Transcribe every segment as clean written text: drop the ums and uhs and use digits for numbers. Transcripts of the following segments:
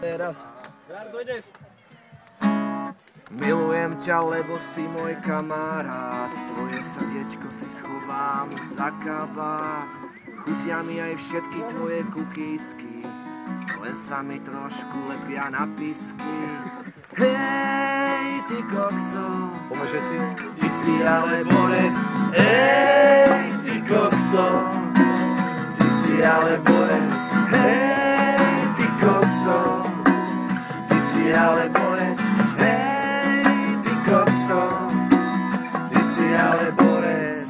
Teraz. Milujem ťa, lebo si môj kamarát. Tvoje srdiečko si schovám za kabát. Chutia mi aj všetky tvoje kukísky, len sa mi trošku lepia na písky. Hej, ty kokso, Pomôžete? ty si ale borec. Hej, ty kokso, ty si ale borec. Hej, ty kokso, ty si ale borec. Hej, ty kokso, ty si ale borec.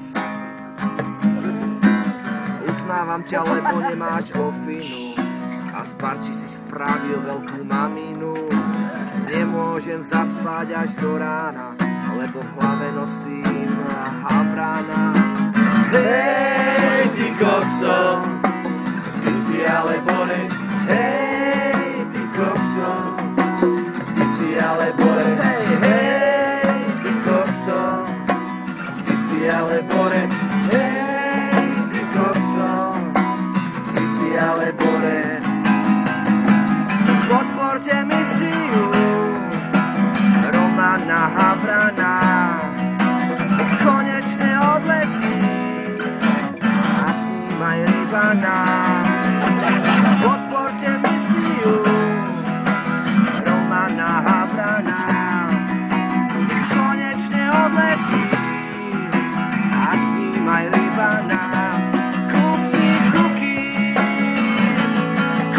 Uznávam ťa, lebo nemáš ofinu a z barči si spravil veľkú maminu. Nemôžem zaspať až do rána, lebo v hlave nosím havrana. Hej, ty kokso, ty si ale borec. Hej, ty kokso, ty si ale borec. Hej, ty kokso, ty si ale borec. Hej, ty kokso, ty si ale borec. Podporte misiu Romana Havrana, konečne odletí a s ním aj Rivana. Podporte misiu Romana Havrana, konečne odletí a s ním aj Rivana. Kúp si cookies,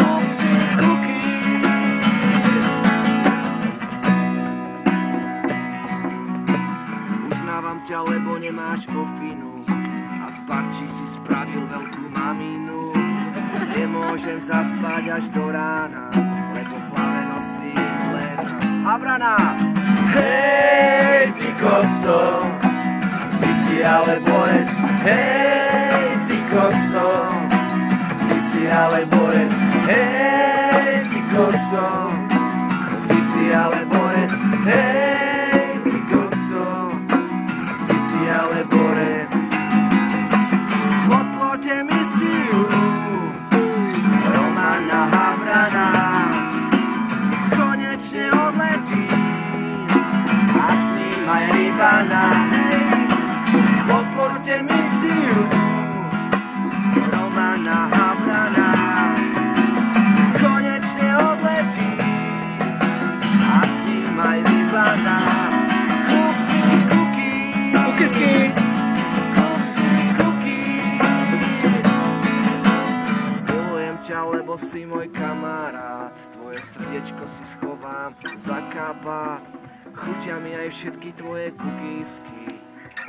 kúp si cookies. Uznávam ťa, lebo nemáš ofinu a z barčí si spravil veľkú maminu. Nemôžem zaspať až do rána, lebo v hlave nosím len havrana. Hej, ty kokso, ty si ale borec. Hej, ty kokso, ty si ale borec. Hej, ty kokso, ty si ale borec. Hej, ty kokso, ty si ale borec. Podporte misiu Romana Havrana, konečne odletí a s ním aj Rivana. Podporte misiu Romana Havrana, konečne odletí a s ním aj Rivana. Kúp si cookies, Kukisky! kúp si cookies. Milujem ťa, lebo si môj kamarát. Tvoje srdiečko si schovám za kabát. Chutia mi aj všetky tvoje kukísky,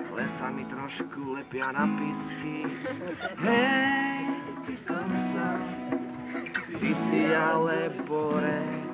len sa mi trošku lepia na písky. Hej, ty kokso, ty si ale borec.